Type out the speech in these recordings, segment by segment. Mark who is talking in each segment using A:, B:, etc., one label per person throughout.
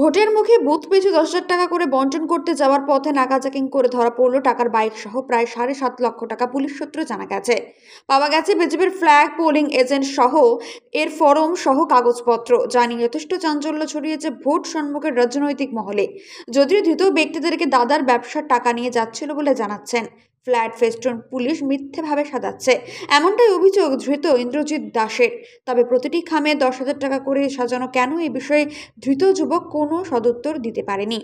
A: ভোটের মুখে বুথ পিছু 10,000 টাকা করে বন্টন করতে যাওয়ার পথে নাকাচেকিং করে ধরা পড়ল টাকার বাইক সহ প্রায় 7.5 লক্ষ টাকা। পুলিশ সূত্রে জানা গেছে, পাওয়া গেছে বিজেপির ফ্ল্যাগ, পোলিং এজেন্ট সহ এর ফরম সহ কাগজপত্র, যা নিয়ে যথেষ্ট চাঞ্চল্য ছড়িয়েছে ভোট সম্মুখের রাজনৈতিক মহলে। যদিও ধৃত ব্যক্তিদেরকে দাদার ব্যবসার টাকা নিয়ে যাচ্ছিল বলে জানাচ্ছেন ফ্ল্যাট ফেস্টুন পুলিশ মিথ্যেভাবে সাজাচ্ছে, এমনটাই অভিযোগ ধৃত ইন্দ্রজিৎ দাসের। তবে প্রতিটি খামে 10,000 টাকা করে সাজানো কেন, এই বিষয়ে ধৃত যুবক কোনো সদুত্তর দিতে পারেনি।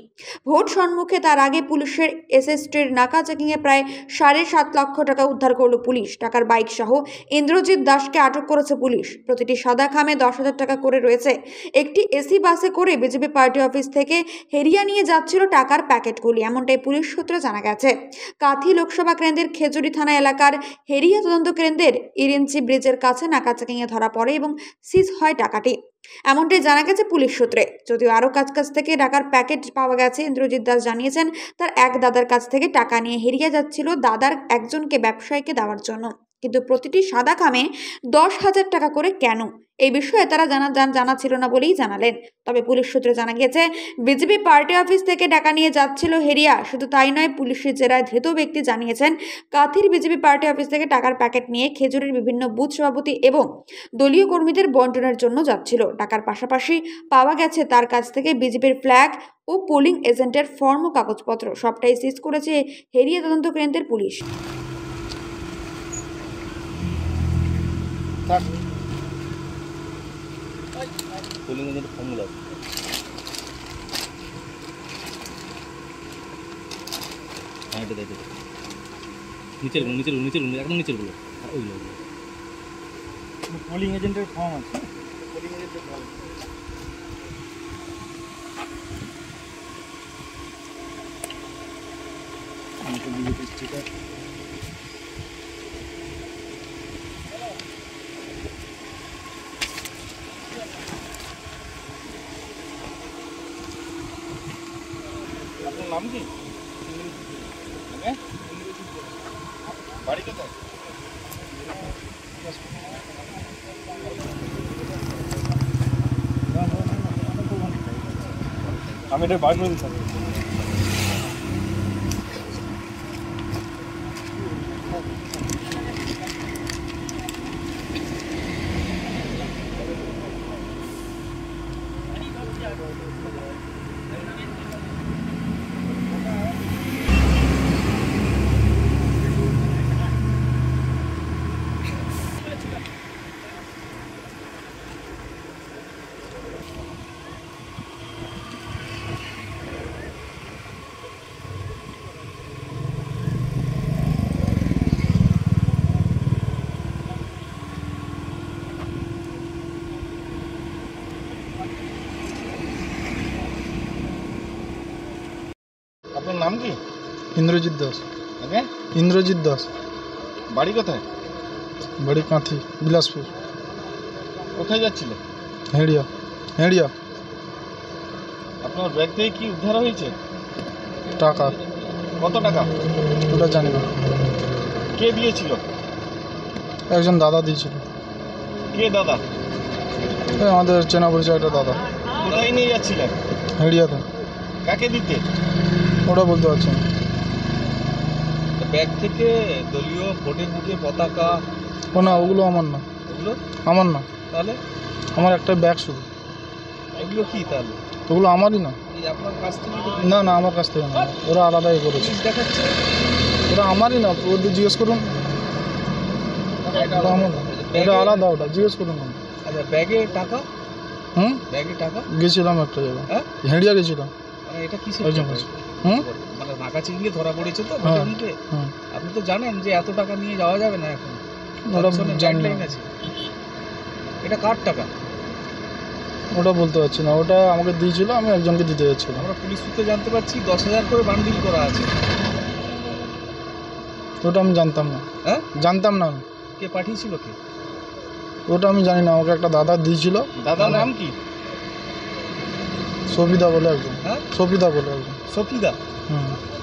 A: ভোট সম্মুখে তার আগে পুলিশের এসএসটির নাকা চেকিংয়ে প্রায় 7.5 লক্ষ টাকা উদ্ধার করল পুলিশ। টাকার বাইক সহ ইন্দ্রজিৎ দাসকে আটক করেছে পুলিশ। প্রতিটি সাদা খামে 10,000 টাকা করে রয়েছে। একটি এসি বাসে করে বিজেপি পার্টি অফিস থেকে হেরিয়া নিয়ে যাচ্ছিল টাকার প্যাকেটগুলি, এমনটাই পুলিশ সূত্রে জানা গেছে। কাথি লোকসভা কেন্দ্রের খেজুরি থানা এলাকার হেরিয়া তদন্ত কেন্দ্রের ইরেঞ্চি ব্রিজের কাছে নাকা চেকিংয়ে ধরা পড়ে এবং সিজ হয় টাকাটি, এমনটাই জানা গেছে পুলিশ সূত্রে। যদিও আরও কাছ থেকে টাকার প্যাকেট পাওয়া গেছে। ইন্দ্রজিৎ দাস জানিয়েছেন, তার এক দাদার কাছ থেকে টাকা নিয়ে হেরিয়া যাচ্ছিল দাদার একজনকে ব্যবসায়ীকে দেওয়ার জন্য, কিন্তু প্রতিটি সাদা খামে 10,000 টাকা করে কেন, এই বিষয়ে তারা জানা ছিল না বলেই জানালেন। তবে পুলিশ সূত্রে জানা গেছে, বিজেপি পার্টি অফিস থেকে টাকা নিয়ে যাচ্ছিল হেরিয়া। শুধু তাই নয়, পুলিশের জেরায় ধৃত ব্যক্তি জানিয়েছেন, কাথির বিজেপি পার্টি অফিস থেকে টাকার প্যাকেট নিয়ে খেজুরের বিভিন্ন বুথ সভাপতি এবং দলীয় কর্মীদের বন্টনের জন্য যাচ্ছিল। টাকার পাশাপাশি পাওয়া গেছে তার কাছ থেকে বিজেপির ফ্ল্যাগ ও পোলিং এজেন্টের ফর্ম ও কাগজপত্র। সবটাই সিজ করেছে হেরিয়া তদন্ত কেন্দ্রের পুলিশ।
B: পোলিং এজেন্টের ফর্মুলা এটা দেখো, নিচের একদম নিচের গুলো ওইগুলো
C: পোলিং এজেন্টের ফর্ম আছে। পোলিং এজেন্টের ফর্ম বিজেপি স্টিকার।
B: আপনার নাম কি? বাড়ি কোথায়?
C: আমি এটা বার করে দিচ্ছি।
B: আপনার নাম কি?
C: ইন্দ্রজিৎ দাস।
B: আগে
C: ইন্দ্রজিৎ দাস।
B: বাড়ি কোথায়?
C: বাড়ি কাঁথি, বিলাসপুর।
B: কোথায় যাচ্ছিল?
C: হেড়িয়া। হেড়িয়া।
B: আপনার ব্যাগ থেকে কি উদ্ধার হয়েছে?
C: টাকা।
B: কত টাকা?
C: ওটা জানি না।
B: কে দিয়েছিল?
C: একজন দাদা দিয়েছিল।
B: কে দাদা?
C: আমাদের চেনা পরিচয় একটা দাদা।
B: কোথায় নিয়ে যাচ্ছিলেন?
C: হেড়িয়াতে।
B: কাকে দিতে?
C: ওটা বলতে পারছি না।
B: ব্যাগ থেকে দলীয় ভোটের বুকে পতাকা?
C: ও না, ওগুলো আমার না।
B: ওগুলো
C: আমার না।
B: তাহলে?
C: আমার একটা ব্যাগ শুধু।
B: ওগুলো কি তাহলে?
C: ওগুলো আমারই না।
B: এই আপনার কাছ থেকে
C: না না, আমার কাছ থেকে না, ওরা আলাদাই করেছে।
B: দেখাচ্ছে
C: ওরা আমারই না, ওদের জিজ্ঞেস করুন। ওটা আমার না, ওটা আলাদা, ওটা জিজ্ঞেস করুন।
B: আচ্ছা, ব্যাগে টাকা? ব্যাগে টাকা?
C: গেছিলাম একটা জায়গায়।
B: হ্যাঁ,
C: হেড়িয়া গেছিলাম।
B: মানে এটা কিসের? মানে নাকা চিংড়ি ধরা পড়েছে তো ভোটের মুখে। আপনি তো জানেন যে এত টাকা নিয়ে যাওয়া যাবে না এখন,
C: ওটা
B: গাইডলাইন আছে। এটা কার টাকা?
C: ওটা বলতে পারছি না, ওটা আমাকে দিয়েছিল, আমি একজনকে দিতে যাচ্ছিলাম।
B: আমরা পুলিশ সূত্রে জানতে পারছি 10,000 করে বান্ডিল করা আছে।
C: ওটা আমি জানতাম না।
B: হ্যাঁ,
C: জানতাম না।
B: কে পাঠিয়েছিল? কে?
C: ওটা আমি জানি না, আমাকে একটা দাদা দিয়েছিল।
B: দাদার নাম কি?
C: সফিদা বলে একজন।
B: হ্যাঁ,
C: সফিদা বলে একজন।
B: সফিদা?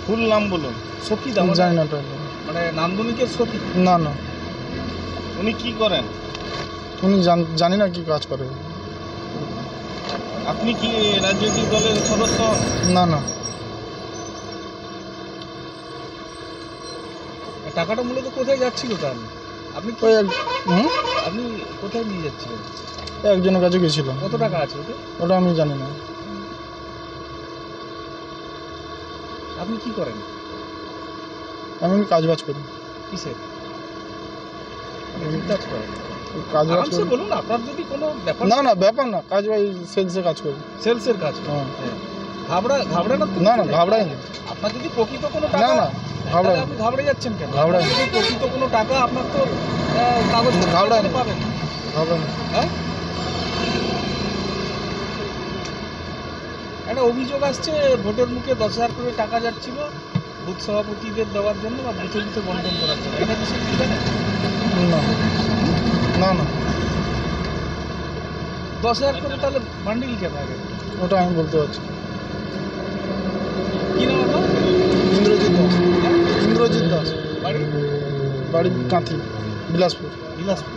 B: ফুল নাম বলুন। সফিদা
C: জানি না ওটা।
B: মানে নান্দনিকের সফি?
C: না না।
B: উনি কি করেন?
C: উনি জানি না কি কাজ করে।
B: আপনি কি রাজনৈতিক দলের সদস্য?
C: না না,
B: টাকাটা মূলত কোথায় যাচ্ছিল তাহলে? আপনি কি
C: ওই হুম,
B: আপনি কোথায় নিয়ে যাচ্ছিলেন?
C: একজনের কাছে গেছিলাম।
B: কত টাকা আছে ওতে?
C: ওটা আমি জানি না।
B: আপনি কি করেন?
C: আমি কাজ বাজ করি।
B: কিসের কি কাজ করেন?
C: কাজ বাজ
B: আরামসে
C: করি।
B: বলুন, আপনার যদি কোনো ব্যাপার
C: না না, ব্যাপার না, কাজ বাজ সেলসে কাজ করি।
B: সেলসের কাজ করেন।
C: হ্যাঁ।
B: ঘাবড়ান
C: না না, ঘাবড়াই না।
B: আপনার যদি প্রকৃত কোনো
C: না
B: টাকা,
C: না, ঘাবড়াই
B: তাহলে
C: না।
B: আপনি ঘাবড়ে যাচ্ছেন কেন?
C: ঘাবড়াই
B: আপনার যদি প্রকৃত কোনো টাকা, আপনার তো কাগজ
C: ঘাবড়াই না।
B: পাবেন।
C: ঘাবড়াই না।
B: হ্যাঁ, একটা অভিযোগ আসছে ভোটের মুখে 10,000 করে টাকা যাচ্ছিল বুথ সভাপতিদের দেওয়ার জন্য বা বুথে বুথে বন্টন করার জন্য। এটা কি সত্যি জানেন?
C: না না না,
B: 10,000 করে তাহলে বান্ডিল কেন আগে?
C: ওটা আমি বলতে পারছি না।
B: কি নাম আপনার?
C: ইন্দ্রজিৎ দাস। ইন্দ্রজিৎ দাস,
B: বাড়ি
C: বাড়ি কাঁথি, বিলাসপুর।
B: বিলাসপুর।